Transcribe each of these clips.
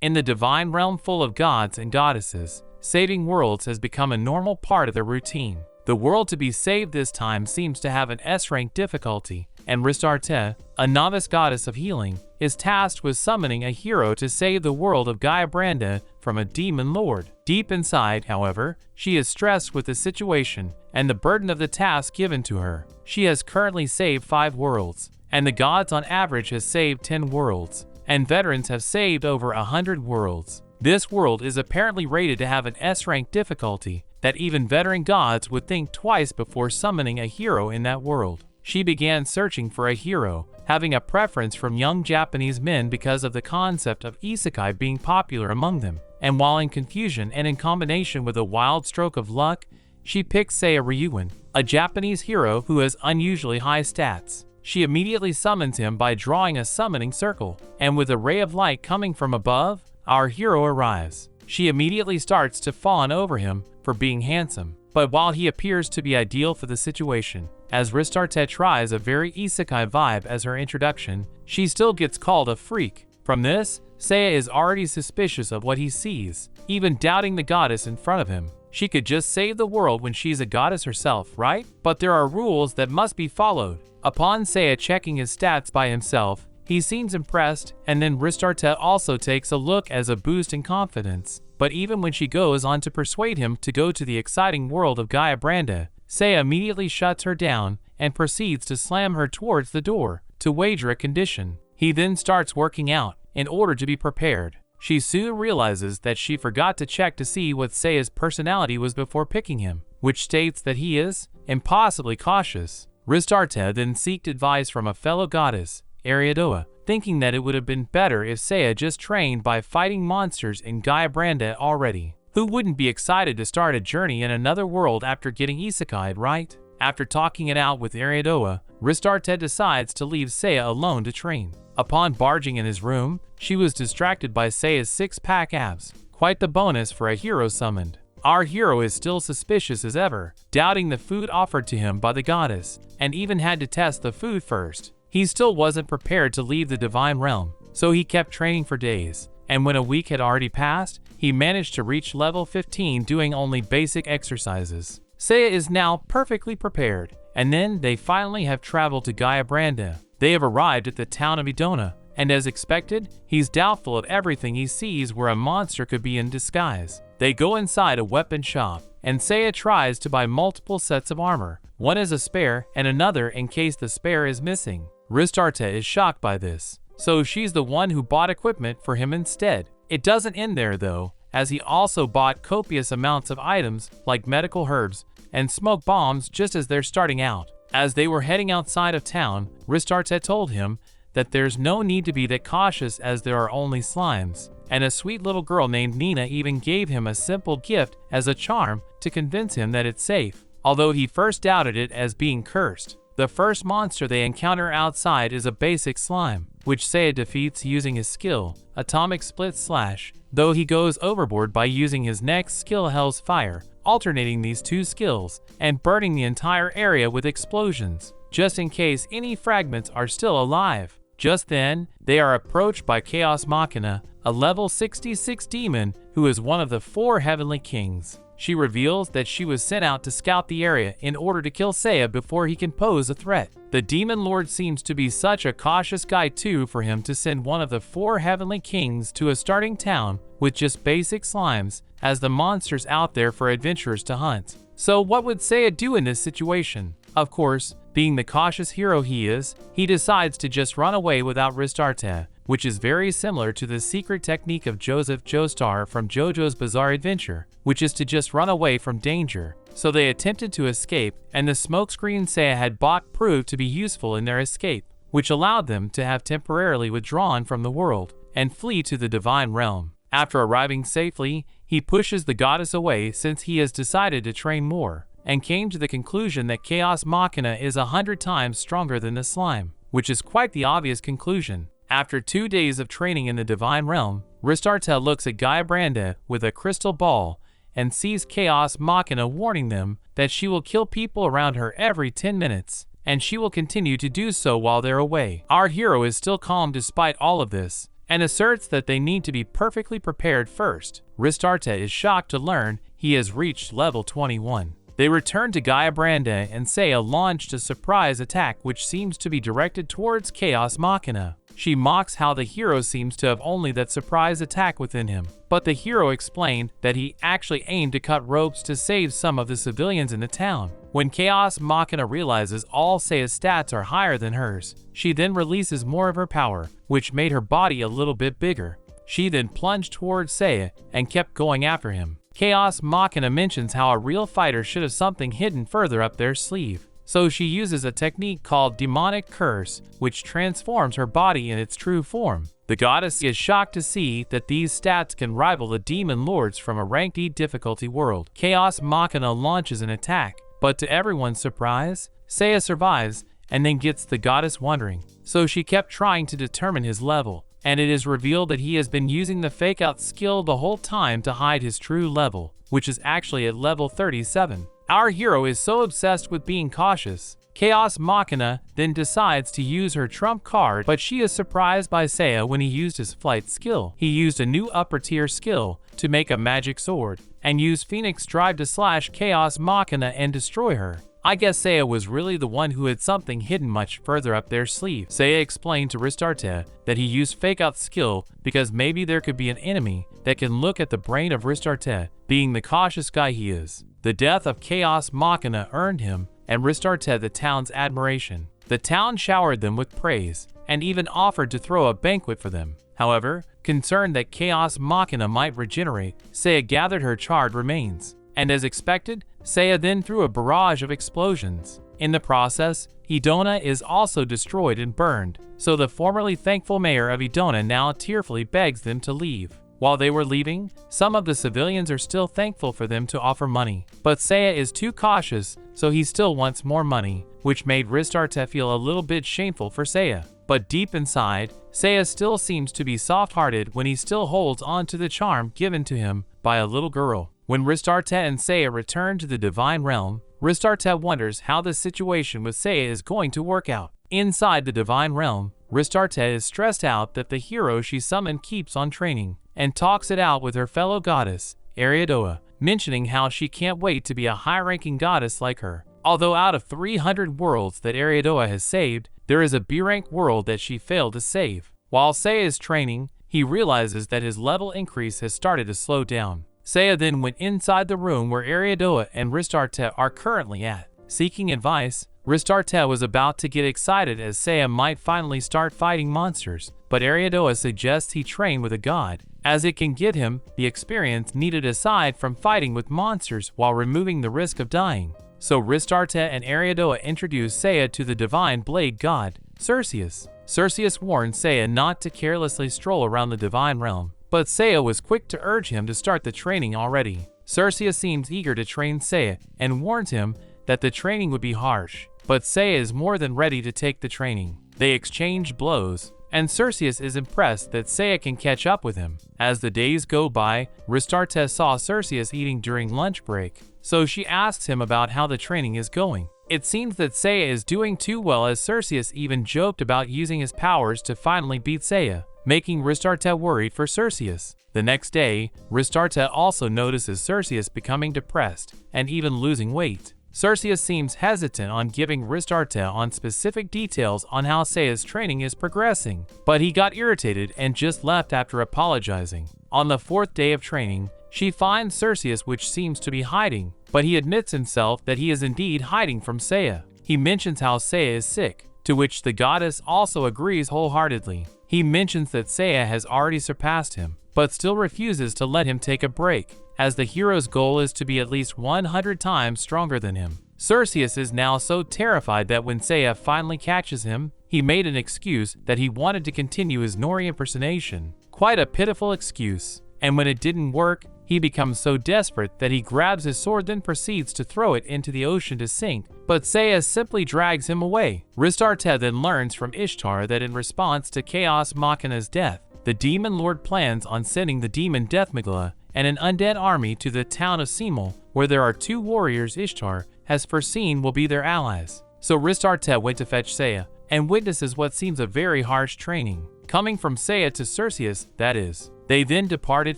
In the divine realm full of gods and goddesses, saving worlds has become a normal part of their routine. The world to be saved this time seems to have an S-rank difficulty, and Rista, a novice goddess of healing, is tasked with summoning a hero to save the world of Gaia Branda from a demon lord. Deep inside, however, she is stressed with the situation and the burden of the task given to her. She has currently saved 5 worlds, and the gods on average has saved 10 worlds, and veterans have saved over 100 worlds. This world is apparently rated to have an S-rank difficulty that even veteran gods would think twice before summoning a hero in that world. She began searching for a hero, having a preference from young Japanese men because of the concept of Isekai being popular among them. And while in confusion and in combination with a wild stroke of luck, she picked Seiya Ryuin, a Japanese hero who has unusually high stats. She immediately summons him by drawing a summoning circle, and with a ray of light coming from above, our hero arrives. She immediately starts to fawn over him for being handsome, but while he appears to be ideal for the situation, as Rista tries a very Isekai vibe as her introduction, she still gets called a freak. From this, Seiya is already suspicious of what he sees, even doubting the goddess in front of him. She could just save the world when she's a goddess herself, right? But there are rules that must be followed. Upon Seiya checking his stats by himself, he seems impressed, and then Rista also takes a look as a boost in confidence. But even when she goes on to persuade him to go to the exciting world of Gaia Branda, Seiya immediately shuts her down and proceeds to slam her towards the door to wager a condition. He then starts working out in order to be prepared. She soon realizes that she forgot to check to see what Seiya's personality was before picking him, which states that he is impossibly cautious. Rista then seeked advice from a fellow goddess, Ariadoa, thinking that it would have been better if Seiya just trained by fighting monsters in Gaia Branda already. Who wouldn't be excited to start a journey in another world after getting isekai'd, right? After talking it out with Ariadoa, Rista decides to leave Seiya alone to train. Upon barging in his room, she was distracted by Seiya's 6-pack abs, quite the bonus for a hero summoned. Our hero is still suspicious as ever, doubting the food offered to him by the goddess, and even had to test the food first. He still wasn't prepared to leave the divine realm, so he kept training for days, and when a week had already passed, he managed to reach level 15 doing only basic exercises. Seiya is now perfectly prepared, and then they finally have traveled to Gaia Branda. They have arrived at the town of Idona, and as expected, he's doubtful of everything he sees where a monster could be in disguise. They go inside a weapon shop, and Seiya tries to buy multiple sets of armor, one as a spare and another in case the spare is missing. Rista is shocked by this, so she's the one who bought equipment for him instead. It doesn't end there though, as he also bought copious amounts of items like medical herbs and smoke bombs just as they're starting out. As they were heading outside of town, Rista told him that there's no need to be that cautious as there are only slimes, and a sweet little girl named Nina even gave him a simple gift as a charm to convince him that it's safe, although he first doubted it as being cursed. The first monster they encounter outside is a basic slime, which Seiya defeats using his skill, Atomic Split Slash, though he goes overboard by using his next skill, Hell's Fire, alternating these two skills, and burning the entire area with explosions, just in case any fragments are still alive. Just then, they are approached by Chaos Machina, a level 66 demon who is one of the 4 heavenly kings. She reveals that she was sent out to scout the area in order to kill Seiya before he can pose a threat. The demon lord seems to be such a cautious guy too for him to send one of the 4 heavenly kings to a starting town with just basic slimes as the monsters out there for adventurers to hunt. So what would Seiya do in this situation? Of course, being the cautious hero he is, he decides to just run away without Rista, which is very similar to the secret technique of Joseph Joestar from JoJo's Bizarre Adventure, which is to just run away from danger. So they attempted to escape, and the smokescreen Seiya had bought proved to be useful in their escape, which allowed them to have temporarily withdrawn from the world and flee to the divine realm. After arriving safely, he pushes the goddess away since he has decided to train more, and came to the conclusion that Chaos Machina is 100 times stronger than the slime, which is quite the obvious conclusion. After 2 days of training in the divine realm, Rista looks at Gaia Branda with a crystal ball and sees Chaos Machina warning them that she will kill people around her every 10 minutes, and she will continue to do so while they're away. Our hero is still calm despite all of this, and asserts that they need to be perfectly prepared first. Rista is shocked to learn he has reached level 21. They return to Gaia Branda and Seiya launched a surprise attack which seems to be directed towards Chaos Machina. She mocks how the hero seems to have only that surprise attack within him, but the hero explained that he actually aimed to cut ropes to save some of the civilians in the town. When Chaos Machina realizes all Seiya's stats are higher than hers, she then releases more of her power, which made her body a little bit bigger. She then plunged towards Seiya and kept going after him. Chaos Machina mentions how a real fighter should have something hidden further up their sleeve. So she uses a technique called Demonic Curse, which transforms her body in its true form. The goddess is shocked to see that these stats can rival the demon lords from a ranked E difficulty world. Chaos Machina launches an attack, but to everyone's surprise, Seiya survives and then gets the goddess wondering. So she kept trying to determine his level, and it is revealed that he has been using the fake out skill the whole time to hide his true level, which is actually at level 37. Our hero is so obsessed with being cautious. Chaos Machina then decides to use her trump card, but she is surprised by Seiya when he used his flight skill. He used a new upper tier skill to make a magic sword, and used Phoenix Drive to slash Chaos Machina and destroy her. I guess Seiya was really the one who had something hidden much further up their sleeve. Seiya explained to Rista that he used fake out skill because maybe there could be an enemy that can look at the brain of Rista, being the cautious guy he is. The death of Chaos Machina earned him and Rista the town's admiration. The town showered them with praise and even offered to throw a banquet for them. However, concerned that Chaos Machina might regenerate, Seiya gathered her charred remains. And as expected, Seiya then threw a barrage of explosions. In the process, Idona is also destroyed and burned, so the formerly thankful mayor of Idona now tearfully begs them to leave. While they were leaving, some of the civilians are still thankful for them to offer money, but Seiya is too cautious, so he still wants more money, which made Rista feel a little bit shameful for Seiya. But deep inside, Seiya still seems to be soft-hearted when he still holds on to the charm given to him by a little girl. When Rista and Seiya return to the Divine Realm, Rista wonders how the situation with Seiya is going to work out. Inside the Divine Realm, Rista is stressed out that the hero she summoned keeps on training, and talks it out with her fellow goddess, Ariadoa, mentioning how she can't wait to be a high-ranking goddess like her. Although out of 300 worlds that Ariadoa has saved, there is a B-rank world that she failed to save. While Seiya is training, he realizes that his level increase has started to slow down. Seiya then went inside the room where Ariadoa and Rista are currently at. Seeking advice, Rista was about to get excited as Seiya might finally start fighting monsters, but Ariadoa suggests he train with a god, as it can get him the experience needed aside from fighting with monsters while removing the risk of dying. So Rista and Ariadoa introduce Seiya to the divine blade god, Cerseus. Cerseus warns Seiya not to carelessly stroll around the divine realm, but Seiya was quick to urge him to start the training already. Cerseus seems eager to train Seiya and warns him that the training would be harsh, but Seiya is more than ready to take the training. They exchange blows, and Cerseus is impressed that Seiya can catch up with him. As the days go by, Rista saw Cerseus eating during lunch break, so she asks him about how the training is going. It seems that Seiya is doing too well, as Cerseus even joked about using his powers to finally beat Seiya, making Rista worried for Cerseus. The next day, Rista also notices Cerseus becoming depressed and even losing weight. Cerseus seems hesitant on giving Rista on specific details on how Seiya's training is progressing, but he got irritated and just left after apologizing. On the 4th day of training, she finds Cerseus, which seems to be hiding, but he admits himself that he is indeed hiding from Seiya. He mentions how Seiya is sick, to which the goddess also agrees wholeheartedly. He mentions that Seiya has already surpassed him, but still refuses to let him take a break, as the hero's goal is to be at least 100 times stronger than him. Cerseus is now so terrified that when Seiya finally catches him, he made an excuse that he wanted to continue his Nori impersonation. Quite a pitiful excuse. And when it didn't work, he becomes so desperate that he grabs his sword, then proceeds to throw it into the ocean to sink, but Seiya simply drags him away. Rista then learns from Ishtar that in response to Chaos Machina's death, the Demon Lord plans on sending the demon Deathmagla and an undead army to the town of Simul, where there are 2 warriors Ishtar has foreseen will be their allies. So Rista went to fetch Seiya, and witnesses what seems a very harsh training. coming from Seiya to Cerseus, that is. They then departed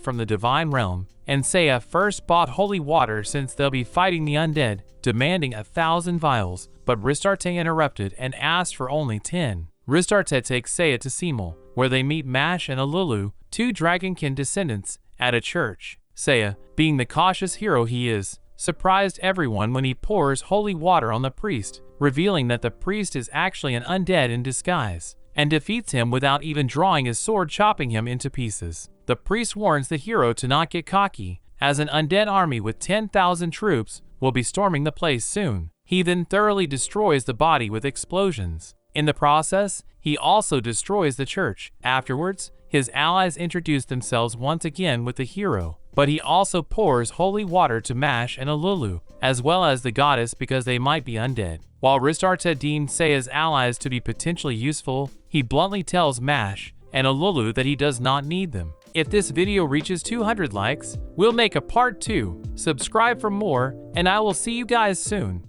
from the divine realm, and Seiya first bought holy water since they'll be fighting the undead, demanding 1,000 vials, but Ristarte interrupted and asked for only 10. Ristarte takes Seiya to Simul, where they meet Mash and Alulu, 2 dragonkin descendants, at a church. Seiya, being the cautious hero he is, surprised everyone when he pours holy water on the priest, revealing that the priest is actually an undead in disguise, and defeats him without even drawing his sword, chopping him into pieces. The priest warns the hero to not get cocky, as an undead army with 10,000 troops will be storming the place soon. He then thoroughly destroys the body with explosions. In the process, he also destroys the church. Afterwards, his allies introduce themselves once again with the hero, but he also pours holy water to Mash and Alulu, as well as the goddess, because they might be undead. While Ristarte deemed Seiya's allies to be potentially useful, he bluntly tells Mash and Alulu that he does not need them. If this video reaches 200 likes, we'll make a part 2. Subscribe for more, and I will see you guys soon.